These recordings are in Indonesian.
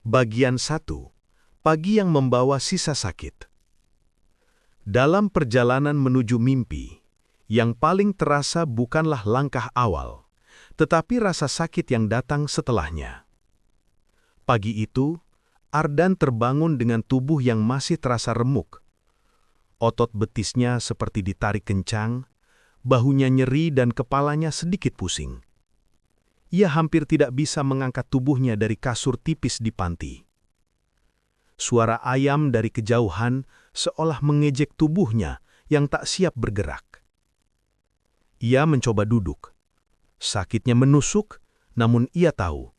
Bagian 1. Pagi yang membawa sisa sakit. Dalam perjalanan menuju mimpi, yang paling terasa bukanlah langkah awal, tetapi rasa sakit yang datang setelahnya. Pagi itu, Ardan terbangun dengan tubuh yang masih terasa remuk. Otot betisnya seperti ditarik kencang, bahunya nyeri dan kepalanya sedikit pusing. Ia hampir tidak bisa mengangkat tubuhnya dari kasur tipis di panti. Suara ayam dari kejauhan seolah mengejek tubuhnya yang tak siap bergerak. Ia mencoba duduk. Sakitnya menusuk, namun ia tahu,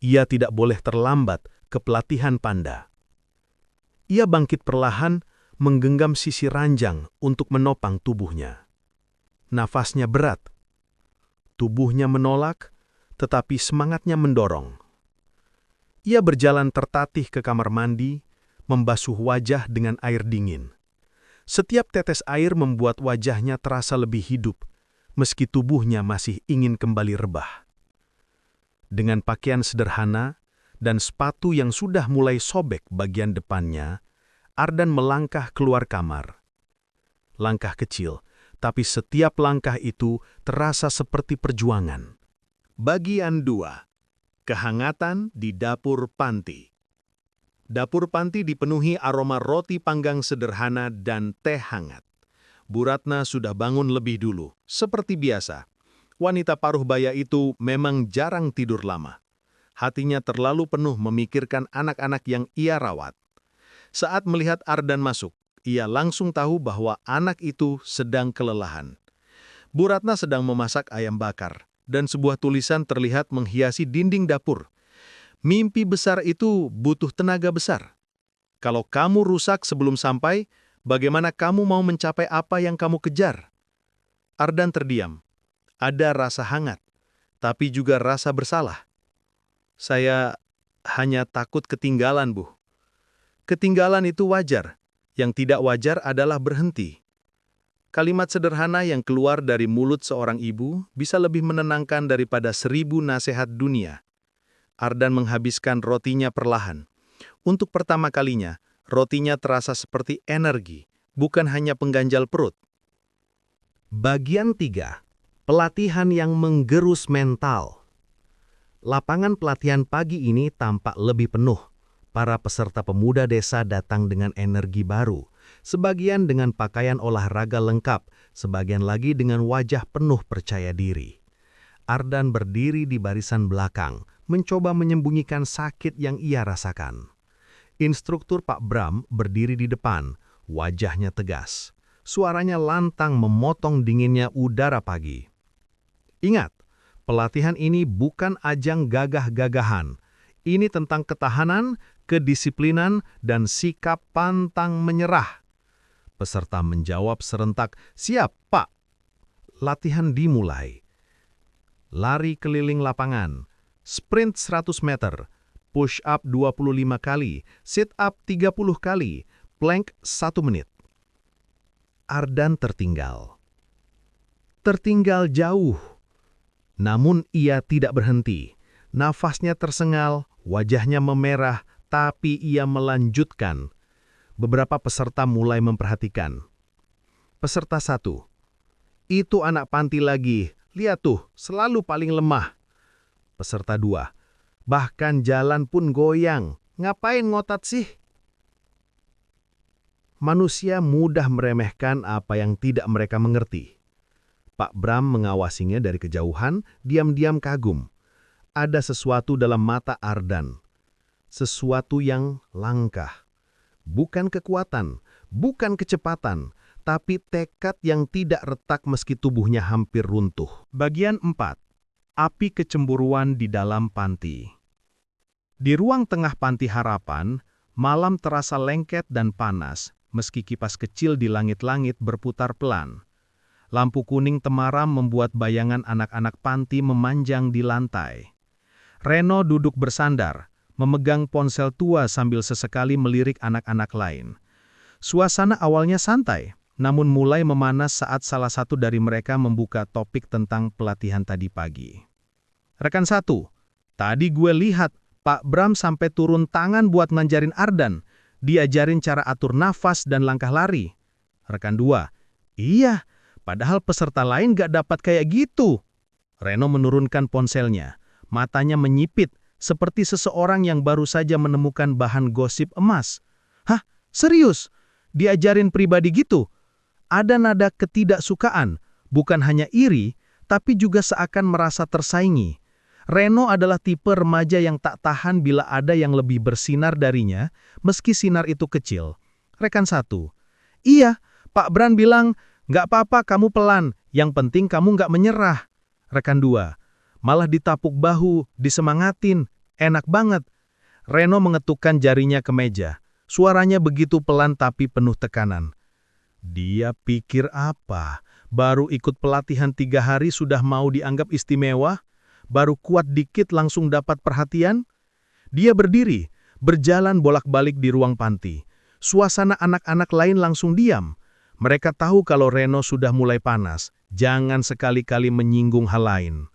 ia tidak boleh terlambat ke pelatihan panda. Ia bangkit perlahan, menggenggam sisi ranjang untuk menopang tubuhnya. Nafasnya berat. Tubuhnya menolak, tetapi semangatnya mendorong. Ia berjalan tertatih ke kamar mandi, membasuh wajah dengan air dingin. Setiap tetes air membuat wajahnya terasa lebih hidup, meski tubuhnya masih ingin kembali rebah. Dengan pakaian sederhana dan sepatu yang sudah mulai sobek bagian depannya, Ardan melangkah keluar kamar. Langkah kecil, tapi setiap langkah itu terasa seperti perjuangan. Bagian 2. Kehangatan di dapur panti. Dapur panti dipenuhi aroma roti panggang sederhana dan teh hangat. Bu Ratna sudah bangun lebih dulu, seperti biasa. Wanita paruh baya itu memang jarang tidur lama. Hatinya terlalu penuh memikirkan anak-anak yang ia rawat. Saat melihat Ardan masuk, ia langsung tahu bahwa anak itu sedang kelelahan. Bu Ratna sedang memasak ayam bakar, dan sebuah tulisan terlihat menghiasi dinding dapur. Mimpi besar itu butuh tenaga besar. Kalau kamu rusak sebelum sampai, bagaimana kamu mau mencapai apa yang kamu kejar? Ardan terdiam. Ada rasa hangat, tapi juga rasa bersalah. Saya hanya takut ketinggalan, Bu. Ketinggalan itu wajar. Yang tidak wajar adalah berhenti. Kalimat sederhana yang keluar dari mulut seorang ibu bisa lebih menenangkan daripada 1000 nasihat dunia. Ardan menghabiskan rotinya perlahan. Untuk pertama kalinya, rotinya terasa seperti energi, bukan hanya pengganjal perut. Bagian 3. Pelatihan yang menggerus mental. Lapangan pelatihan pagi ini tampak lebih penuh. Para peserta pemuda desa datang dengan energi baru. Sebagian dengan pakaian olahraga lengkap, sebagian lagi dengan wajah penuh percaya diri. Ardan berdiri di barisan belakang, mencoba menyembunyikan sakit yang ia rasakan. Instruktur Pak Bram berdiri di depan, wajahnya tegas. Suaranya lantang memotong dinginnya udara pagi. Ingat, pelatihan ini bukan ajang gagah-gagahan. Ini tentang ketahanan, kedisiplinan, dan sikap pantang menyerah. Peserta menjawab serentak, "Siap, Pak." Latihan dimulai. Lari keliling lapangan, sprint 100 meter, push up 25 kali, sit up 30 kali, plank 1 menit. Ardan tertinggal. Tertinggal jauh. Namun ia tidak berhenti. Nafasnya tersengal, wajahnya memerah, tapi ia melanjutkan. Beberapa peserta mulai memperhatikan. Peserta 1. "Itu anak panti lagi. Lihat tuh, selalu paling lemah." Peserta 2. "Bahkan jalan pun goyang. Ngapain ngotot sih?" Manusia mudah meremehkan apa yang tidak mereka mengerti. Pak Bram mengawasinya dari kejauhan, diam-diam kagum. Ada sesuatu dalam mata Ardan. Sesuatu yang langka. Bukan kekuatan, bukan kecepatan, tapi tekad yang tidak retak meski tubuhnya hampir runtuh. Bagian 4. Api kecemburuan di dalam panti. Di ruang tengah panti harapan, malam terasa lengket dan panas, meski kipas kecil di langit-langit berputar pelan. Lampu kuning temaram membuat bayangan anak-anak panti memanjang di lantai. Reno duduk bersandar, memegang ponsel tua sambil sesekali melirik anak-anak lain. Suasana awalnya santai, namun mulai memanas saat salah satu dari mereka membuka topik tentang pelatihan tadi pagi. "Rekan 1, tadi gue lihat Pak Bram sampai turun tangan buat ngajarin Ardan. Diajarin cara atur nafas dan langkah lari. Rekan 2, iya, padahal peserta lain gak dapat kayak gitu. Reno menurunkan ponselnya. Matanya menyipit, seperti seseorang yang baru saja menemukan bahan gosip emas. Hah? Serius? Diajarin pribadi gitu? Ada nada ketidaksukaan, bukan hanya iri, tapi juga seakan merasa tersaingi. Reno adalah tipe remaja yang tak tahan bila ada yang lebih bersinar darinya, meski sinar itu kecil. Rekan 1, iya, Pak Bran bilang, nggak apa-apa kamu pelan, yang penting kamu nggak menyerah. Rekan 2, malah ditapuk bahu, disemangatin, enak banget. Reno mengetukkan jarinya ke meja. Suaranya begitu pelan tapi penuh tekanan. Dia pikir apa? Baru ikut pelatihan 3 hari sudah mau dianggap istimewa? Baru kuat dikit langsung dapat perhatian? Dia berdiri, berjalan bolak-balik di ruang panti. Suasana anak-anak lain langsung diam. Mereka tahu kalau Reno sudah mulai panas. Jangan sekali-kali menyinggung hal lain.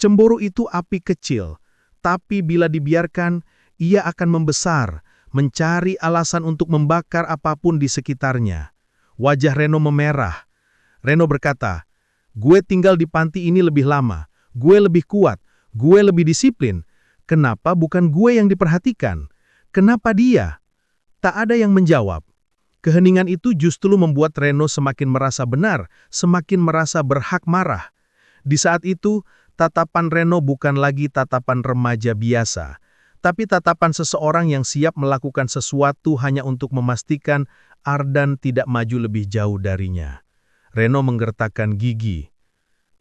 Cemburu itu api kecil, tapi bila dibiarkan, ia akan membesar, mencari alasan untuk membakar apapun di sekitarnya. Wajah Reno memerah. Reno berkata, "Gue tinggal di panti ini lebih lama. Gue lebih kuat, gue lebih disiplin. Kenapa bukan gue yang diperhatikan? Kenapa dia?" Tak ada yang menjawab. Keheningan itu justru membuat Reno semakin merasa benar, semakin merasa berhak marah. Di saat itu, tatapan Reno bukan lagi tatapan remaja biasa, tapi tatapan seseorang yang siap melakukan sesuatu hanya untuk memastikan Ardan tidak maju lebih jauh darinya. Reno menggertakkan gigi.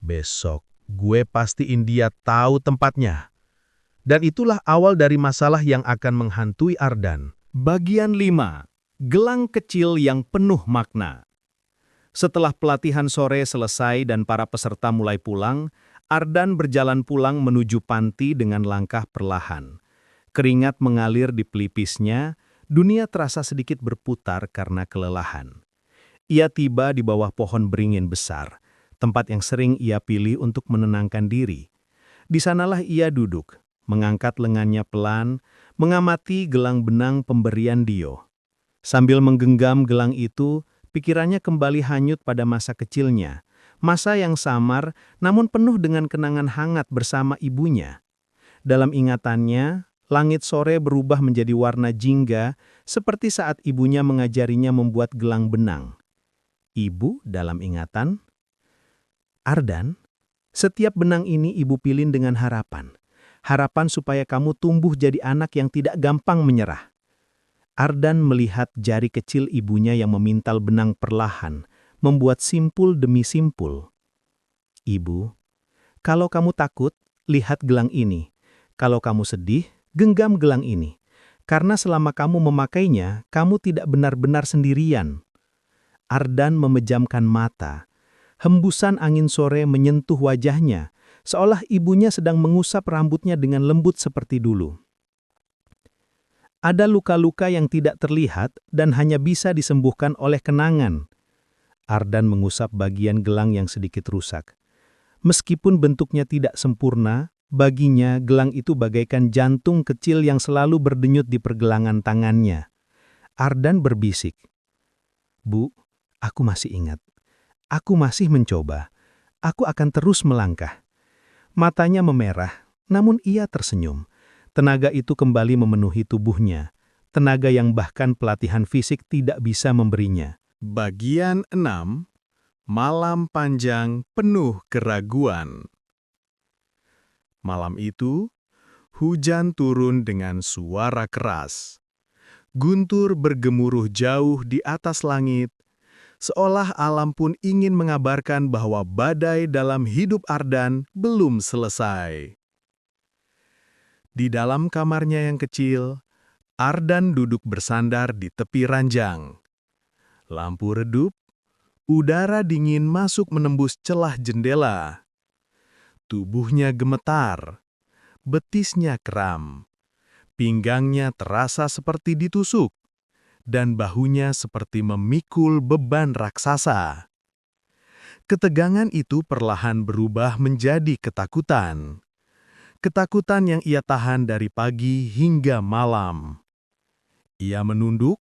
Besok, gue pastiin dia tahu tempatnya. Dan itulah awal dari masalah yang akan menghantui Ardan. Bagian 5. Gelang kecil yang penuh makna. Setelah pelatihan sore selesai dan para peserta mulai pulang, Ardan berjalan pulang menuju panti dengan langkah perlahan. Keringat mengalir di pelipisnya, dunia terasa sedikit berputar karena kelelahan. Ia tiba di bawah pohon beringin besar, tempat yang sering ia pilih untuk menenangkan diri. Di sanalah ia duduk, mengangkat lengannya pelan, mengamati gelang benang pemberian Dio. Sambil menggenggam gelang itu, pikirannya kembali hanyut pada masa kecilnya, masa yang samar namun penuh dengan kenangan hangat bersama ibunya. Dalam ingatannya, langit sore berubah menjadi warna jingga seperti saat ibunya mengajarinya membuat gelang benang. Ibu dalam ingatan, "Ardan, setiap benang ini ibu pilih dengan harapan. Harapan supaya kamu tumbuh jadi anak yang tidak gampang menyerah." Ardan melihat jari kecil ibunya yang memintal benang perlahan, membuat simpul demi simpul. "Ibu, kalau kamu takut, lihat gelang ini. Kalau kamu sedih, genggam gelang ini. Karena selama kamu memakainya, kamu tidak benar-benar sendirian." Ardan memejamkan mata. Hembusan angin sore menyentuh wajahnya, seolah ibunya sedang mengusap rambutnya dengan lembut seperti dulu. Ada luka-luka yang tidak terlihat dan hanya bisa disembuhkan oleh kenangan. Ardan mengusap bagian gelang yang sedikit rusak. Meskipun bentuknya tidak sempurna, baginya gelang itu bagaikan jantung kecil yang selalu berdenyut di pergelangan tangannya. Ardan berbisik, "Bu, aku masih ingat. Aku masih mencoba. Aku akan terus melangkah." Matanya memerah, namun ia tersenyum. Tenaga itu kembali memenuhi tubuhnya. Tenaga yang bahkan pelatihan fisik tidak bisa memberinya. Bagian 6. Malam panjang penuh keraguan. Malam itu, hujan turun dengan suara keras. Guntur bergemuruh jauh di atas langit, seolah alam pun ingin mengabarkan bahwa badai dalam hidup Ardan belum selesai. Di dalam kamarnya yang kecil, Ardan duduk bersandar di tepi ranjang. Lampu redup, udara dingin masuk menembus celah jendela. Tubuhnya gemetar, betisnya kram, pinggangnya terasa seperti ditusuk, dan bahunya seperti memikul beban raksasa. Ketegangan itu perlahan berubah menjadi ketakutan. Ketakutan yang ia tahan dari pagi hingga malam. Ia menunduk,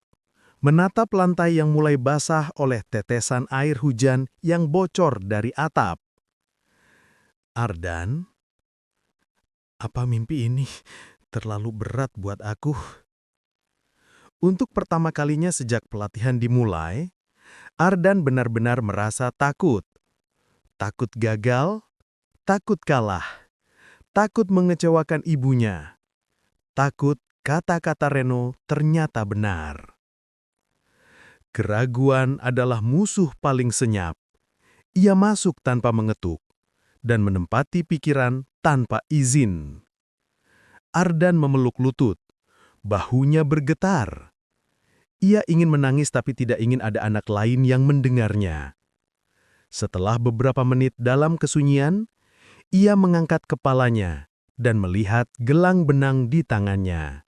menatap lantai yang mulai basah oleh tetesan air hujan yang bocor dari atap. Ardan, apa mimpi ini terlalu berat buat aku? Untuk pertama kalinya sejak pelatihan dimulai, Ardan benar-benar merasa takut. Takut gagal, takut kalah, takut mengecewakan ibunya, takut kata-kata Reno ternyata benar. Keraguan adalah musuh paling senyap. Ia masuk tanpa mengetuk dan menempati pikiran tanpa izin. Ardan memeluk lutut, bahunya bergetar. Ia ingin menangis tapi tidak ingin ada anak lain yang mendengarnya. Setelah beberapa menit dalam kesunyian, ia mengangkat kepalanya dan melihat gelang benang di tangannya.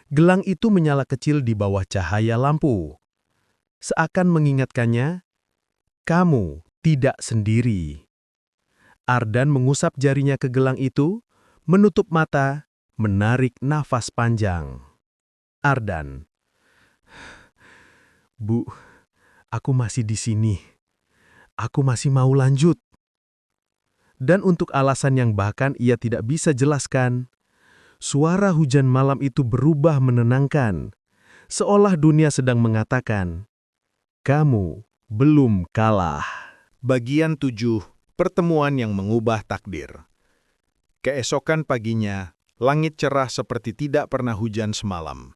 Gelang itu menyala kecil di bawah cahaya lampu. Seakan mengingatkannya, kamu tidak sendiri. Ardan mengusap jarinya ke gelang itu, menutup mata, menarik nafas panjang. Ardan, Bu, aku masih di sini. Aku masih mau lanjut. Dan untuk alasan yang bahkan ia tidak bisa jelaskan, suara hujan malam itu berubah menenangkan, seolah dunia sedang mengatakan, kamu belum kalah. Bagian 7. Pertemuan yang mengubah takdir. Keesokan paginya, langit cerah seperti tidak pernah hujan semalam.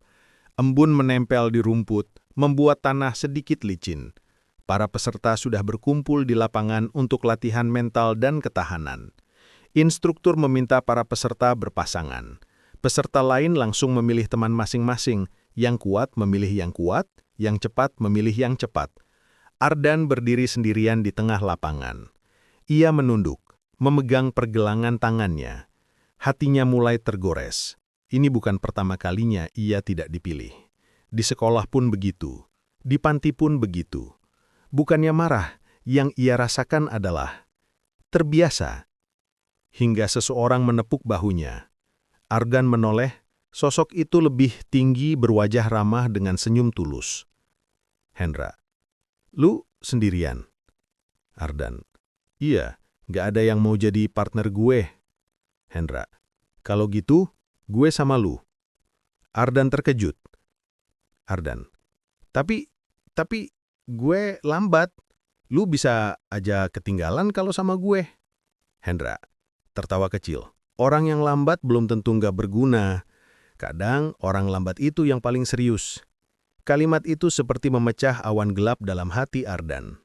Embun menempel di rumput, membuat tanah sedikit licin. Para peserta sudah berkumpul di lapangan untuk latihan mental dan ketahanan. Instruktur meminta para peserta berpasangan. Peserta lain langsung memilih teman masing-masing. Yang kuat memilih yang kuat, yang cepat memilih yang cepat. Ardan berdiri sendirian di tengah lapangan. Ia menunduk, memegang pergelangan tangannya. Hatinya mulai tergores. Ini bukan pertama kalinya ia tidak dipilih. Di sekolah pun begitu. Di panti pun begitu. Bukannya marah, yang ia rasakan adalah terbiasa. Hingga seseorang menepuk bahunya. Ardan menoleh, sosok itu lebih tinggi berwajah ramah dengan senyum tulus. Hendra, lu sendirian? Ardan, iya, gak ada yang mau jadi partner gue. Hendra, kalau gitu, gue sama lu. Ardan terkejut. Ardan, tapi gue lambat. Lu bisa aja ketinggalan kalau sama gue. Hendra, tertawa kecil. Orang yang lambat belum tentu nggak berguna. Kadang orang lambat itu yang paling serius. Kalimat itu seperti memecah awan gelap dalam hati Ardan.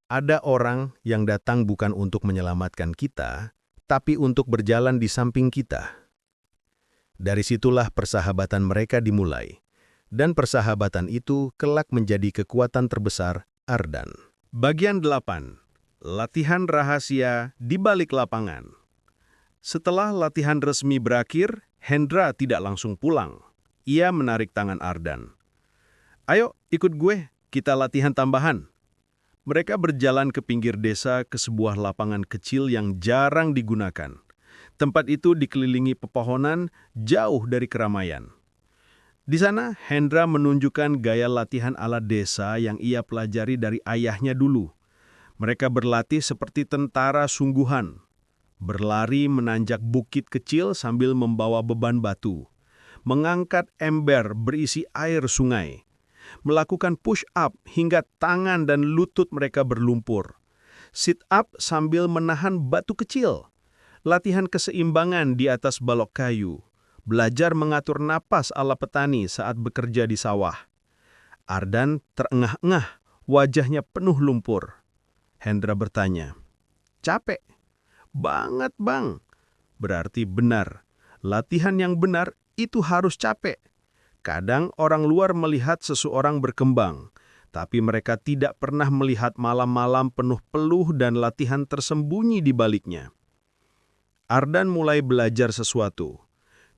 Ada orang yang datang bukan untuk menyelamatkan kita, tapi untuk berjalan di samping kita. Dari situlah persahabatan mereka dimulai. Dan persahabatan itu kelak menjadi kekuatan terbesar Ardan. Bagian 8. Latihan rahasia di balik lapangan. Setelah latihan resmi berakhir, Hendra tidak langsung pulang. Ia menarik tangan Ardan. Ayo, ikut gue, kita latihan tambahan. Mereka berjalan ke pinggir desa ke sebuah lapangan kecil yang jarang digunakan. Tempat itu dikelilingi pepohonan jauh dari keramaian. Di sana, Hendra menunjukkan gaya latihan ala desa yang ia pelajari dari ayahnya dulu. Mereka berlatih seperti tentara sungguhan. Berlari menanjak bukit kecil sambil membawa beban batu. Mengangkat ember berisi air sungai. Melakukan push-up hingga tangan dan lutut mereka berlumpur. Sit-up sambil menahan batu kecil. Latihan keseimbangan di atas balok kayu. Belajar mengatur napas ala petani saat bekerja di sawah. Ardan terengah-engah, wajahnya penuh lumpur. Hendra bertanya, capek? Banget, Bang. Berarti benar. Latihan yang benar itu harus capek. Kadang orang luar melihat seseorang berkembang, tapi mereka tidak pernah melihat malam-malam penuh peluh dan latihan tersembunyi di baliknya. Ardan mulai belajar sesuatu.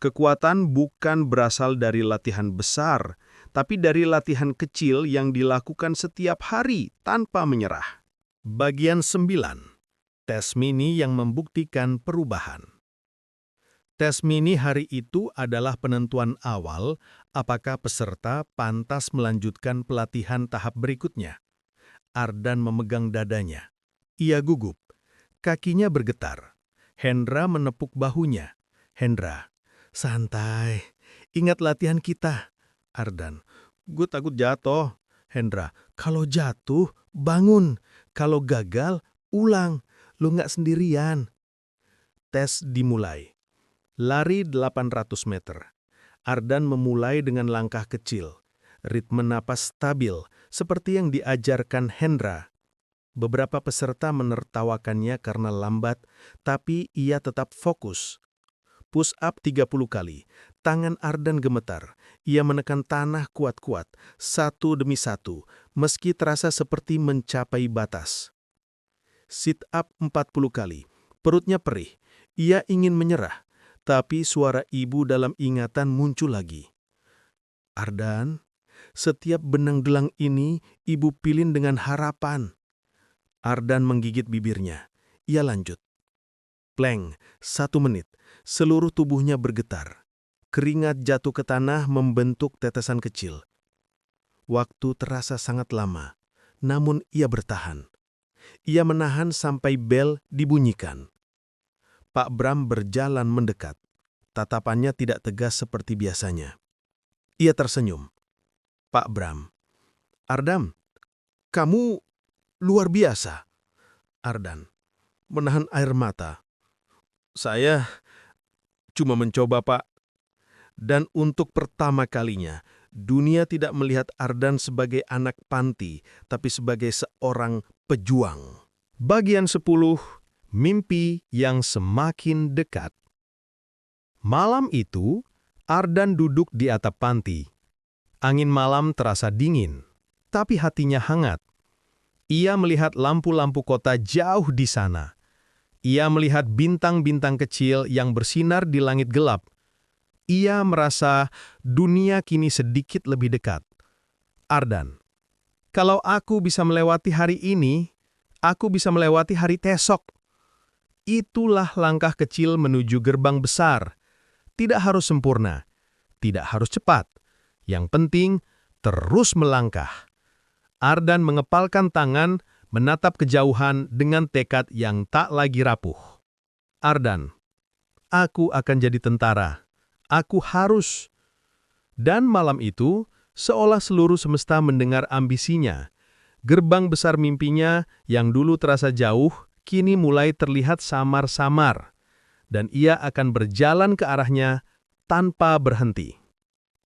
Kekuatan bukan berasal dari latihan besar, tapi dari latihan kecil yang dilakukan setiap hari tanpa menyerah. Bagian 9. Tes mini yang membuktikan perubahan. Tes mini hari itu adalah penentuan awal apakah peserta pantas melanjutkan pelatihan tahap berikutnya. Ardan memegang dadanya. Ia gugup. Kakinya bergetar. Hendra menepuk bahunya. Hendra, santai. Ingat latihan kita. Ardan, gue takut jatuh. Hendra, kalau jatuh, bangun. Kalau gagal, ulang. Lo nggak sendirian. Tes dimulai. Lari 800 meter. Ardan memulai dengan langkah kecil. Ritme napas stabil, seperti yang diajarkan Hendra. Beberapa peserta menertawakannya karena lambat, tapi ia tetap fokus. Push up 30 kali. Tangan Ardan gemetar. Ia menekan tanah kuat-kuat, satu demi satu, meski terasa seperti mencapai batas. Sit up 40 kali. Perutnya perih. Ia ingin menyerah. Tapi suara ibu dalam ingatan muncul lagi. Ardan, setiap benang gelang ini ibu pilin dengan harapan. Ardan menggigit bibirnya. Ia lanjut. Plank, 1 menit. Seluruh tubuhnya bergetar. Keringat jatuh ke tanah membentuk tetesan kecil. Waktu terasa sangat lama, namun ia bertahan. Ia menahan sampai bel dibunyikan. Pak Bram berjalan mendekat. Tatapannya tidak tegas seperti biasanya. Ia tersenyum. Pak Bram. Ardan, kamu luar biasa. Ardan menahan air mata. Saya cuma mencoba, Pak. Dan untuk pertama kalinya, dunia tidak melihat Ardan sebagai anak panti, tapi sebagai seorang pejuang. Bagian 10. Mimpi yang semakin dekat. Malam itu, Ardan duduk di atap panti. Angin malam terasa dingin, tapi hatinya hangat. Ia melihat lampu-lampu kota jauh di sana. Ia melihat bintang-bintang kecil yang bersinar di langit gelap. Ia merasa dunia kini sedikit lebih dekat. Ardan, kalau aku bisa melewati hari ini, aku bisa melewati hari esok. Itulah langkah kecil menuju gerbang besar. Tidak harus sempurna, tidak harus cepat. Yang penting, terus melangkah. Ardan mengepalkan tangan, menatap kejauhan dengan tekad yang tak lagi rapuh. Ardan, aku akan jadi tentara. Aku harus. Dan malam itu, seolah seluruh semesta mendengar ambisinya. Gerbang besar mimpinya yang dulu terasa jauh, kini mulai terlihat samar-samar. Dan ia akan berjalan ke arahnya tanpa berhenti.